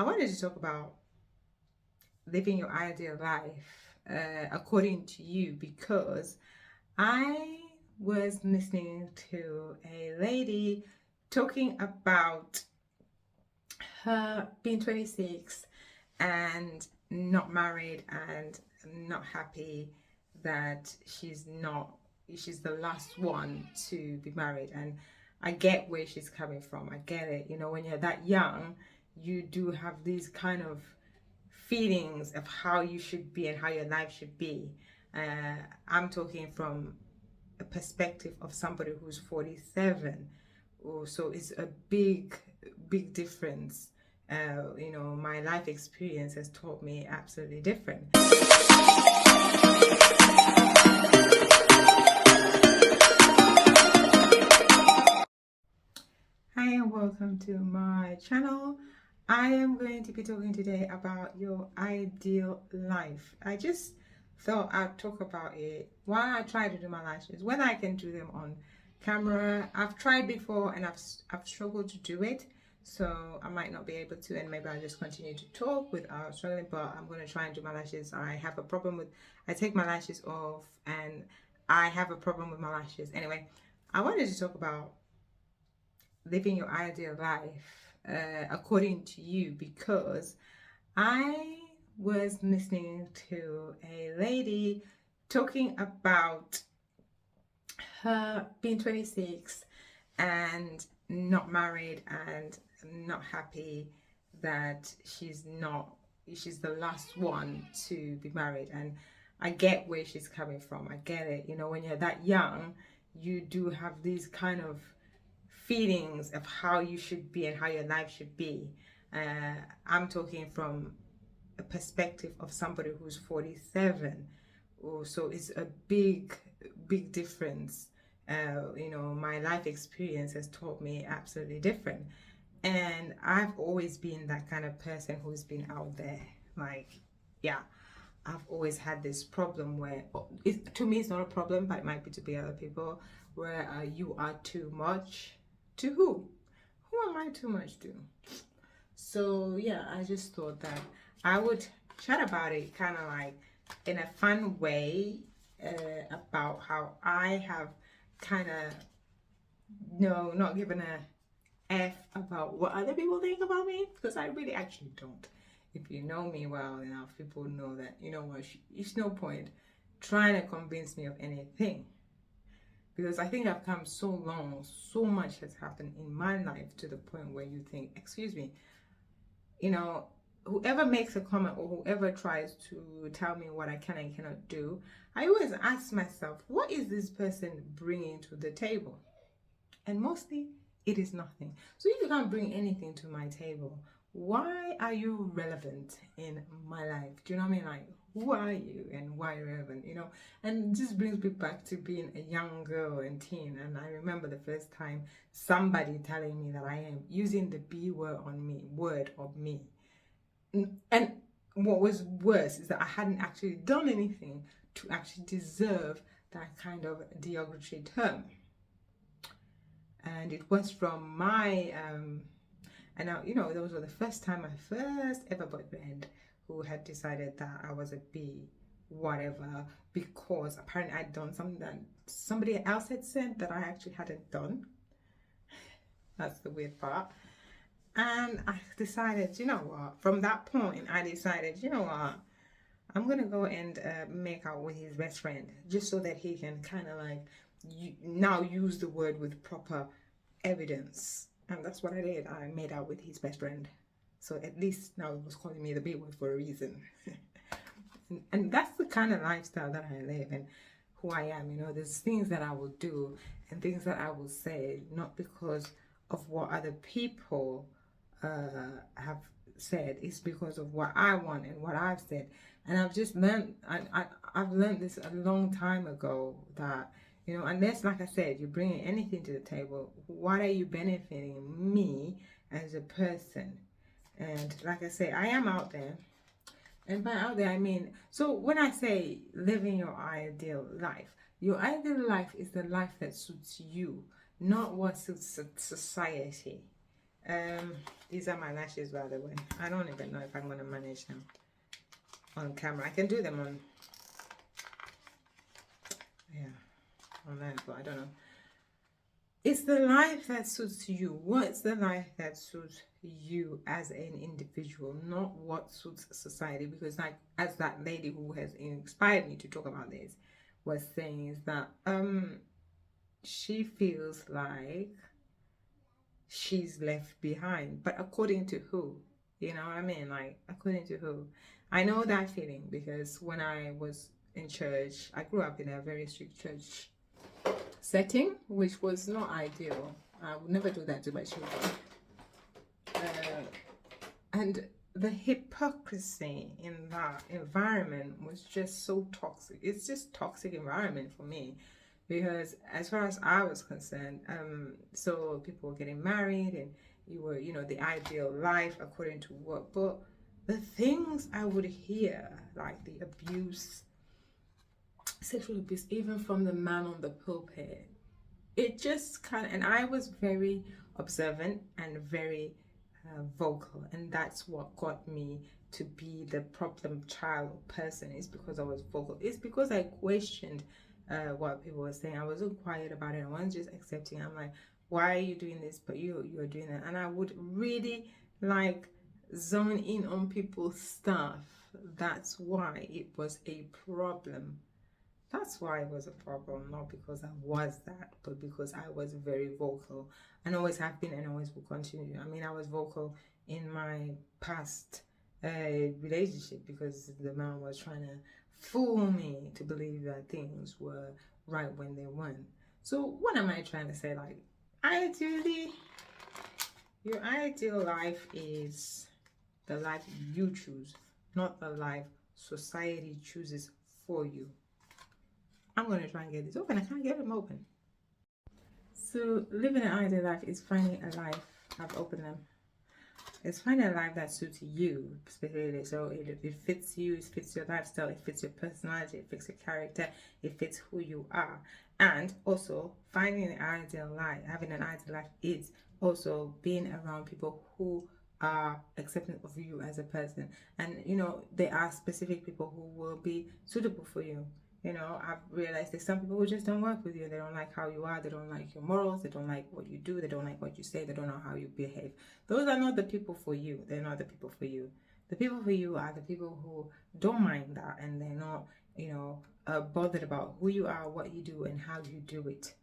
I wanted to talk about living your ideal life according to you because I was listening to a lady talking about her being 26 and not married and not happy that she's the last one to be married. And I get where she's coming from. I get it. When you're that young, you do have these kind of feelings of how you should be and how your life should be. I'm talking from a perspective of somebody who's 47. Oh, so it's a big difference. My life experience has taught me absolutely different. Hi and welcome to my channel. I am going to be talking today about your ideal life. I just thought I'd talk about it while I try to do my lashes, whether I can do them on camera. I've tried before and I've struggled to do it, so I might not be able to, and maybe I'll just continue to talk without struggling. But I'm going to try and do my lashes. I have a problem with, I take my lashes off and I have a problem with my lashes. Anyway, I wanted to talk about living your ideal life according to you because I was listening to a lady talking about her being 26 and not married and not happy that she's the last one to be married. And I get where she's coming from. I get it. When you're that young, you do have these kind of feelings of how you should be and how your life should be. I'm talking from a perspective of somebody who's 47. Oh, so it's a big difference. My life experience has taught me absolutely different. And I've always been that kind of person who's been out there. I've always had this problem where, to me, it's not a problem, but it might be to other people, where you are too much. To who? Who am I too much to? So yeah, I just thought that I would chat about it kind of like in a fun way, about how I have kind of not given a F about what other people think about me, because I really actually don't. If you know me well enough, people know that, it's no point trying to convince me of anything, because I think I've come so long, so much has happened in my life to the point where you think, excuse me, whoever makes a comment or whoever tries to tell me what I can and cannot do, I always ask myself, what is this person bringing to the table? And mostly it is nothing. So if you can't bring anything to my table, why are you relevant in my life? Do you know what I mean? Like, who are you and why are you relevant? And this brings me back to being a young girl and teen. And I remember the first time somebody telling me that I am using the B word on me, word of me. And what was worse is that I hadn't actually done anything to actually deserve that kind of derogatory term. And it was from my and now those were the first time, my first ever boyfriend, who had decided that I was a B whatever, because apparently I'd done something that somebody else had said that I actually hadn't done. That's the weird part. And I decided, from that point I decided, I'm gonna go and make out with his best friend, just so that he can kind of like now use the word with proper evidence. And that's what I did. I made out with his best friend, so at least now he was calling me the B word for a reason. and that's the kind of lifestyle that I live and who I am. There's things that I will do and things that I will say, not because of what other people have said. It's because of what I want and what I've said. And I've just learned, I've learned this a long time ago, that unless, like I said, you're bringing anything to the table, what are you benefiting me as a person? And like I say, I am out there. And by out there, I mean, so when I say living your ideal life is the life that suits you, not what suits society. These are my lashes, by the way. I don't even know if I'm going to manage them on camera. I can do them on, yeah, online, but I don't know. It's the life that suits you. What's the life that suits you as an individual, not what suits society? Because, like, as that lady who has inspired me to talk about this was saying, is that she feels like she's left behind. But according to who? You know what I mean? Like, according to who? I know that feeling because when I was in church, I grew up in a very strict church setting, which was not ideal. I would never do that to my children. And the hypocrisy in that environment was just so toxic. It's just toxic environment for me, because as far as I was concerned, so people were getting married and you were, you know, the ideal life according to what, but the things I would hear, like the abuse, sexual abuse, even from the man on the pulpit, it just kind of, and I was very observant and very vocal, and that's what got me to be the problem child person. Is because I was vocal. It's because I questioned what people were saying. I wasn't quiet about it. I wasn't just accepting. I'm like, why are you doing this? But you're doing that, and I would really like zone in on people's stuff. That's why it was a problem. That's why it was a problem, not because I was that, but because I was very vocal and always have been and always will continue. I mean, I was vocal in my past relationship because the man was trying to fool me to believe that things were right when they weren't. So what am I trying to say? Like, ideally, your ideal life is the life you choose, not the life society chooses for you. I'm going to try and get this open. I can't get them open. So living an ideal life is finding a life. I've opened them. It's finding a life that suits you specifically. So it fits you, it fits your lifestyle, it fits your personality, it fits your character, it fits who you are. And also finding an ideal life, having an ideal life is also being around people who are accepting of you as a person. And you know, there are specific people who will be suitable for you. You know, I've realized there's some people who just don't work with you. They don't like how you are. They don't like your morals. They don't like what you do. They don't like what you say. They don't know how you behave. Those are not the people for you. They're not the people for you. The people for you are the people who don't mind that, and they're not, you know, bothered about who you are, what you do, and how you do it.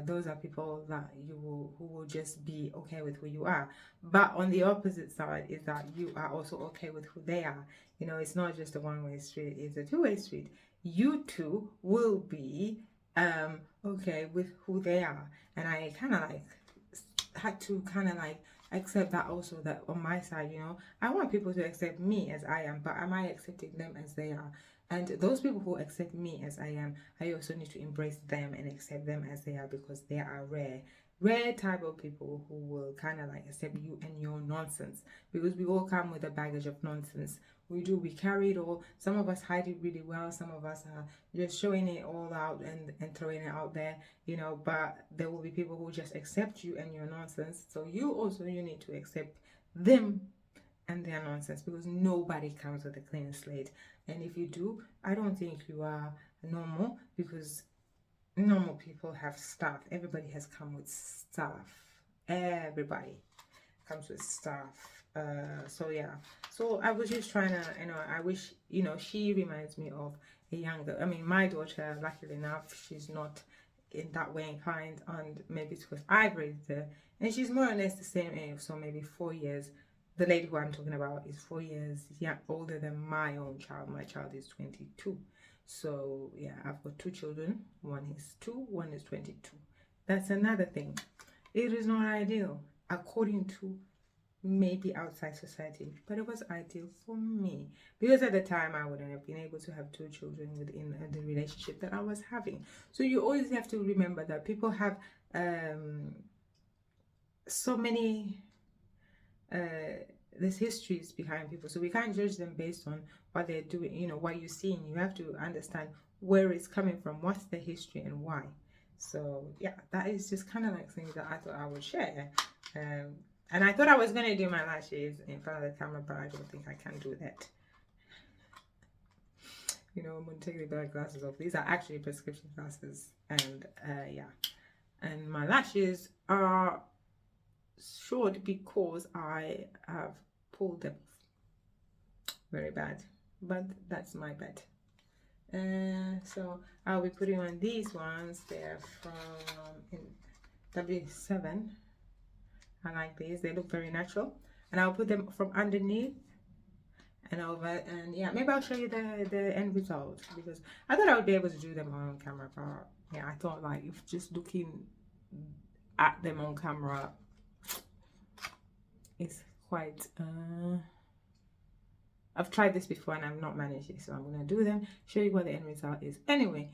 Those are people that who will just be okay with who you are. But on the opposite side is that you are also okay with who they are. You know, it's not just a one-way street, it's a two-way street. You two will be okay with who they are. And I kind of like had to kind of like accept that also, that on my side, you know, I want people to accept me as I am, but am I accepting them as they are? And those people who accept me as I am, I also need to embrace them and accept them as they are, because they are rare type of people who will kind of like accept you and your nonsense, because we all come with a baggage of nonsense. We carry it all. Some of us hide it really well, some of us are just showing it all out and throwing it out there, you know. But there will be people who just accept you and your nonsense, so you need to accept them and their nonsense, because nobody comes with a clean slate. And if you do, I don't think you are normal, because normal people have stuff. Everybody has come with stuff. Everybody comes with stuff. So yeah, so I was just trying to, you know, I wish, you know, she reminds me of a younger, I mean, my daughter, luckily enough, she's not in that way inclined, and maybe it's because I've raised her, and she's more or less the same age, so maybe 4 years. The lady who I'm talking about is 4 years older than my own child. My child is 22. So yeah, I've got two children. One is 2, one is 22. That's another thing. It is not ideal according to maybe outside society, but it was ideal for me, because at the time I wouldn't have been able to have 2 children within the relationship that I was having. So you always have to remember that people have so many there's histories behind people, so we can't judge them based on what they're doing, you know, what you're seeing. You have to understand where it's coming from, what's the history and why. So yeah, that is just kind of like things that I thought I would share. And I thought I was going to do my lashes in front of the camera, but I don't think I can do that. You know, I'm going to take the black glasses off. These are actually prescription glasses. And yeah. And my lashes are short because I have pulled them off. Very bad. But that's my bad. So I'll be putting on these ones. They're from W7. I like these. They look very natural. And I'll put them from underneath and over, and yeah, maybe I'll show you the end result, because I thought I would be able to do them on camera, but yeah, I thought like if just looking at them on camera is quite I've tried this before and I've not managed it, so I'm gonna do them, show you what the end result is. Anyway,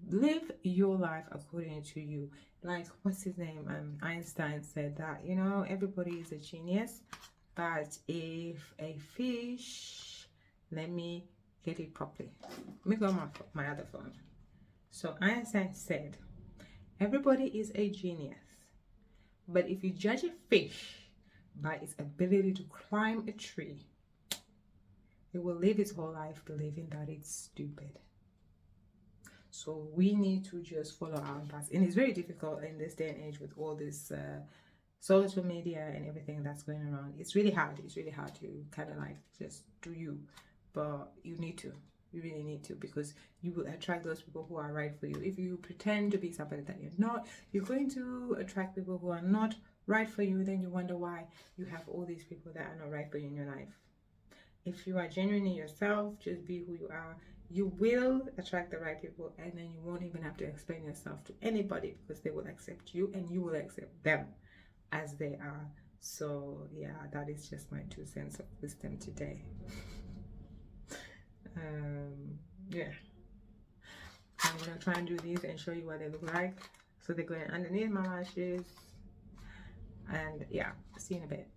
live your life according to you. Like, what's his name, Einstein said that, you know, everybody is a genius, but if a fish, let me get it properly, let me go on my other phone. So Einstein said everybody is a genius, but if you judge a fish by its ability to climb a tree, it will live its whole life believing that it's stupid. So we need to just follow our path, and it's very difficult in this day and age with all this social media and everything that's going around. It's really hard to kind of like just do you, but you really need to, because you will attract those people who are right for you. If you pretend to be somebody that you're not, you're going to attract people who are not right for you. Then you wonder why you have all these people that are not right for you in your life. If you are genuinely yourself, just be who you are, you will attract the right people, and then you won't even have to explain yourself to anybody, because they will accept you and you will accept them as they are. So yeah, that is just my 2 cents of wisdom today. Yeah, I'm gonna try and do these and show you what they look like. So they're going underneath my lashes, and yeah, see you in a bit.